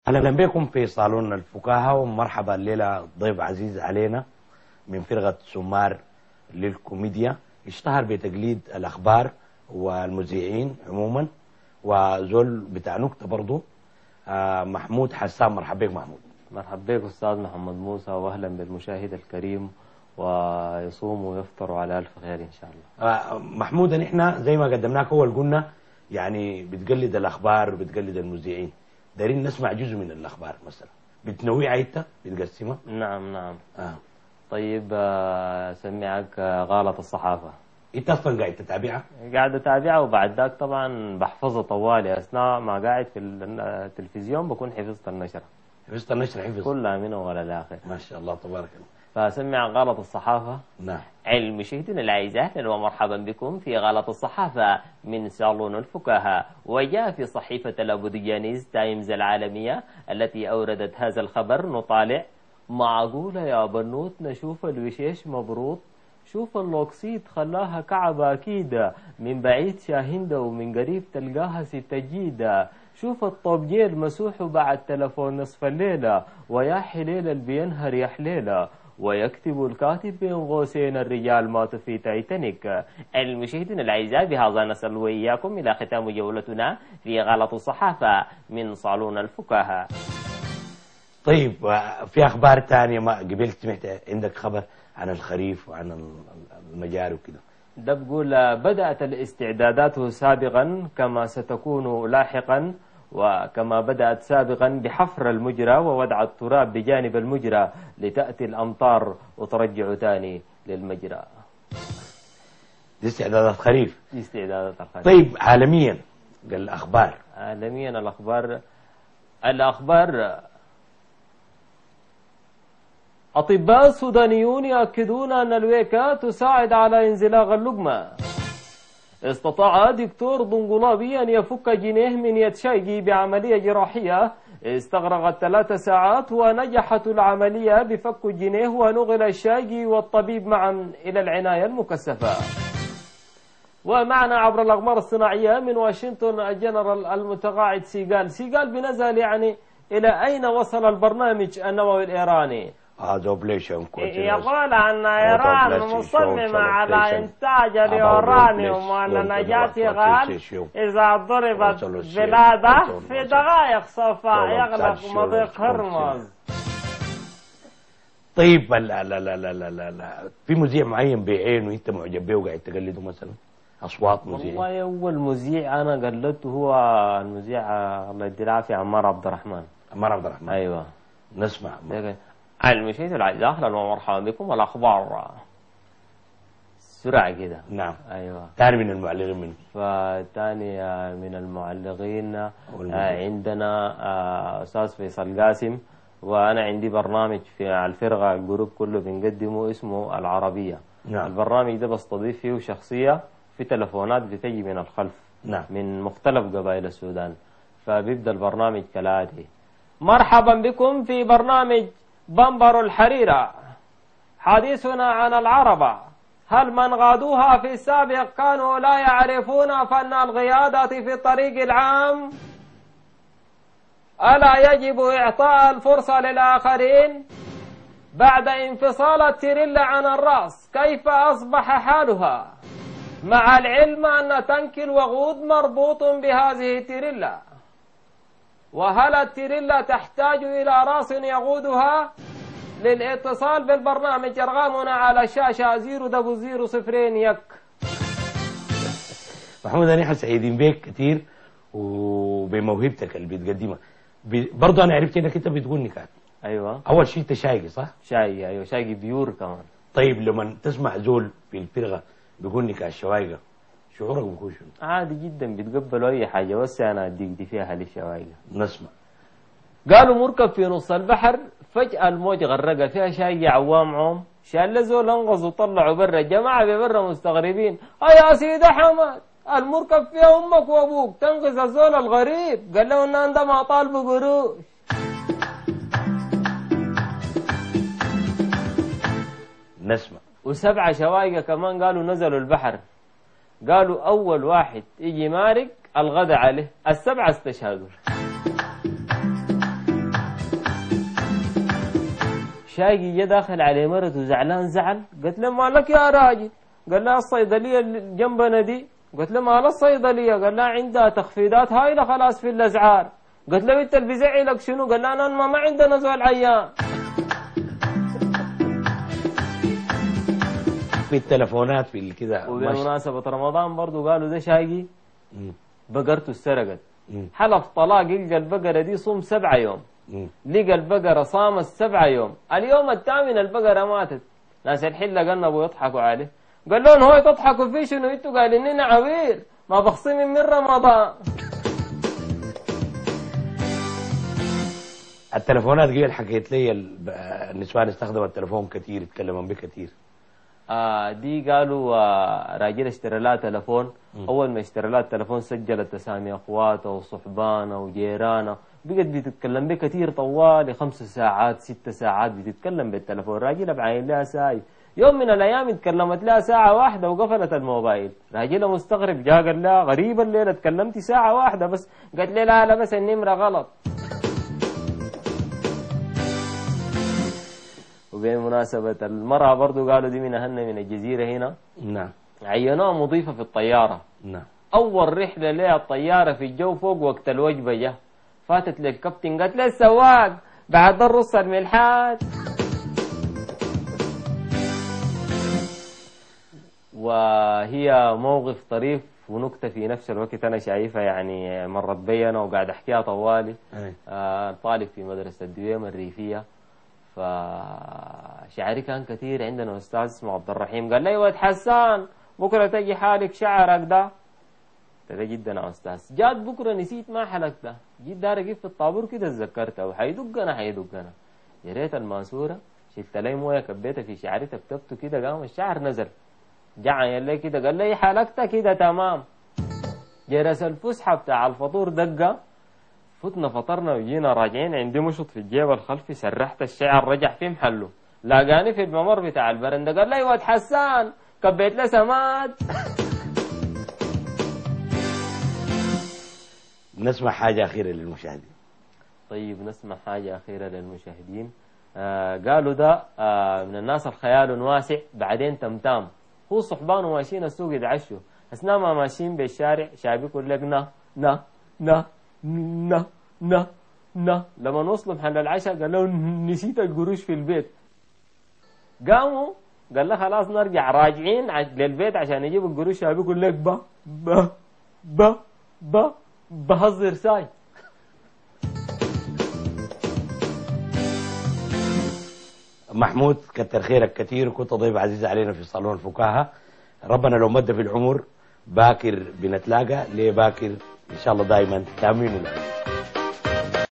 اهلا بكم في صالون الفكاهه، ومرحبا الليله ضيف عزيز علينا من فرقه سمار للكوميديا، اشتهر بتقليد الاخبار والمذيعين عموما، وزول بتاع نكته برضه. محمود حسان. مرحبا بك محمود. مرحبا بك أستاذ محمد موسى، وأهلا بالمشاهد الكريم، ويصوم ويفطر على ألف خير إن شاء الله. محمود، نحن زي ما قدمناك أول قلنا يعني بتقلد الأخبار وبتقلد المذيعين، دايرين نسمع جزء من الأخبار مثلا، بتنويها أنت بتقسمها؟ نعم. طيب سمعك غالط الصحافة. أنت أصلا قاعد تتابعها؟ قاعد أتابعها، وبعد ذاك طبعا بحفظها طوالي أثناء ما قاعد في التلفزيون، بكون حفظت النشرة. حفظت النشرة؟ حفظ كلها منه ولا الآخر. ما شاء الله تبارك الله. فسمع غلط الصحافة. نعم. المشاهدين الأعزاء، أهلا ومرحبا بكم في غلط الصحافة من صالون الفكاهة. وجاء في صحيفة الأبوديانيز تايمز العالمية التي أوردت هذا الخبر، نطالع: معقولة يا بنوت نشوف الوشيش مبروط، شوف اللوكسيد خلاها كعبة أكيدة، من بعيد شاهندة ومن قريب تلقاها ستة جيدة، شوف الطوبجيل مسوح بعد تلفون نصف الليلة، ويا حليل البينهر يا حليلة، ويكتب الكاتب بين قوسين الرجال ماتوا في تايتانيك. المشاهدين الأعزاء، بهذا نصل وإياكم إلى ختام جولتنا في غلط الصحافة من صالون الفكاهة. طيب، في أخبار تانية ما قبلت سمعت عندك خبر عن الخريف وعن المجاري وكده؟ ده بقول بدأت الاستعدادات سابقا كما ستكون لاحقا، وكما بدأت سابقا بحفر المجرى ووضع التراب بجانب المجرى لتأتي الأمطار وترجع تاني للمجرى. دي استعدادات خريف. دي استعدادات الخريف. طيب، عالميا الأخبار. عالميا الأخبار أطباء سودانيون يؤكدون أن الويكا تساعد على انزلاق اللقمة. استطاع دكتور ضنقلابي أن يفك جنيه من يد شايقي بعملية جراحية استغرقت 3 ساعات، ونجحت العملية بفك الجنيه، ونقل الشايقي والطبيب معا إلى العناية المكثفة. ومعنا عبر الأقمار الصناعية من واشنطن الجنرال المتقاعد سيغال بنزل يعني إلى أين وصل البرنامج النووي الإيراني؟ يقول أن إيران مصممة على إنتاج اليورانيوم، وأن نجاتي قال إذا ضربت بلاده في دقائق سوف يغلق مضيق هرمز. طيب، لا في مذيع معين بعينه أنت معجب به وقاعد تقلده مثلا؟ أصوات مذيع. والله أول مذيع أنا قلدته هو المذيع الله يدي العافية عمار عبد الرحمن. عمار عبد الرحمن. أيوه. نسمع. المشاهد الأعزاء، أهلا ومرحبا بكم. الأخبار سرعة كده. نعم. أيوه. ثاني من المعلقين منه. فثاني من المعلقين عندنا أستاذ فيصل قاسم، وأنا عندي برنامج في الفرقة الجروب كله بنقدمه اسمه العربية. نعم. البرنامج ده بستضيف فيه شخصية في تلفونات بتجي من الخلف. نعم. من مختلف قبائل السودان. فبيبدأ البرنامج كالآتي: مرحبا بكم في برنامج بمبر الحريرة، حديثنا عن العربة. هل من غادوها في السابق كانوا لا يعرفون فن القيادة في الطريق العام؟ ألا يجب إعطاء الفرصة للآخرين؟ بعد انفصال التريلا عن الرأس كيف أصبح حالها؟ مع العلم أن تنك الوقود مربوط بهذه التريلا. وهل التريلا تحتاج إلى رأس يقودها؟ للاتصال بالبرنامج أرقامنا على الشاشة 000 يك. محمود، أنا سعيدين بيك كتير وبموهبتك اللي بتقدمها. برضه أنا عرفت إنك أنت بتقول نكات. أيوة. أول شيء أنت شايقي صح؟ شايقي. أيوة، شايقي بيور كمان. طيب، لما تسمع زول في الفرقة بيقول نكات شوايقة، شعورك بيكون شنو؟ عادي جدا، بيتقبلوا أي حاجة، بس أنا أديك دي فيها للشوايقة. نسمع. قالوا مركب في نص البحر، فجأة الموج غرقها، فيها شايقة عوام عوم، شال زول انقذوا وطلعوا برا، الجماعة ببرا مستغربين: يا سيدي حمد، المركب فيها أمك وأبوك، تنقذ الزول الغريب. قال له إن أنت ما طالب قروش. نسمع. و7 شوايقة كمان قالوا نزلوا البحر، قالوا أول واحد يجي مارق الغدا عليه، ال7 استشهدوا. الشايقي جا داخل على مرته زعلان زعل، قالت له مالك يا راجل؟ قال لها الصيدليه اللي جنبنا دي. قالت له مال الصيدليه؟ قال لها عندها تخفيضات هايله خلاص في الاسعار. قالت له انت اللي بيزعلك شنو؟ قال لها انا ما عندنا زول عيان. في التلفونات في كده. وبمناسبة رمضان برضو قالوا ده شايقي بقرته اتسرقت، حلف طلاق، يلقى البقرة دي صوم 7 يوم، لقى البقرة صامت 7 يوم، اليوم الثامن البقرة ماتت. ناس الحلة قنبوا يضحكوا عليه، قال لهم هو تضحكوا فيه شنو؟ انتوا قايلين لنا عبير ما بخصم من رمضان. التلفونات قبل حكيت لي النسوان استخدموا التلفون كثير، يتكلموا به كثير. دي قالوا راجل اشترى لها تلفون، اول ما اشترى لها التلفون سجلت اسامي اخواتها وصحبانها وجيرانها، بقت بتتكلم به كثير طوالي 5 ساعات 6 ساعات بتتكلم بالتلفون. راجلها بعين لها ساي، يوم من الايام اتكلمت لها ساعه واحده وقفلت الموبايل. راجلها مستغرب، جا قال لها غريبه الليله اتكلمتي ساعه واحده بس. قالت لي لا بس النمره غلط. وبمناسبة المرأة برضو قالوا دي من أهل من الجزيرة هنا. نعم. عينوها مضيفة في الطيارة. نعم. أول رحلة لها الطيارة في الجو فوق وقت الوجبة جه، فاتت للكابتن قالت له السواق بعد الرص الملحات. وهي موقف طريف ونكتة في نفس الوقت أنا شايفها، يعني مرت بي أنا وقاعد أحكيها طوالي. طالب في مدرسة الدويمة الريفية، فشعري كان كثير. عندنا أستاذ اسمه عبد الرحيم، قال لي يا ولد حسان بكرة تجي حالك شعرك ده. ده جدا يا أستاذ. جات بكرة نسيت ما حلقته، جيت دار أقف في الطابور كده تذكرته، وحيدقنا يا ريت الماسورة شلت لي مويه كبيتها في شعري تكتبته كده قام الشعر نزل. جعن لي كده قال لي حلقته كده تمام. جرس الفسحة بتاع الفطور دقة، فتنا فطرنا وجينا راجعين، عندي مشط في الجيب الخلفي سرحت الشعر رجع في محله، لاقاني في الممر بتاع البرندة قال لي واد حسان كبيت له سماد. نسمع حاجة أخيرة للمشاهدين. طيب نسمع حاجة أخيرة للمشاهدين. قالوا ده من الناس الخيال واسع، بعدين تمتام، هو صحبانه ماشيين السوق يدعشوا، أثناء ما ماشيين بالشارع شاب يقول لك نا نا نا نا نا نا. لما وصلوا محل العشاء قال له نسيت القروش في البيت. قاموا قال له خلاص نرجع، راجعين للبيت عشان يجيب القروش، شاب يقول لك بهزر ساي. محمود كتر خيرك كثير، كنت ضيف عزيز علينا في صالون الفكاهة. ربنا لو مد في العمر باكر بنتلاقى ليه باكر ان شاء الله دائما تامين لك.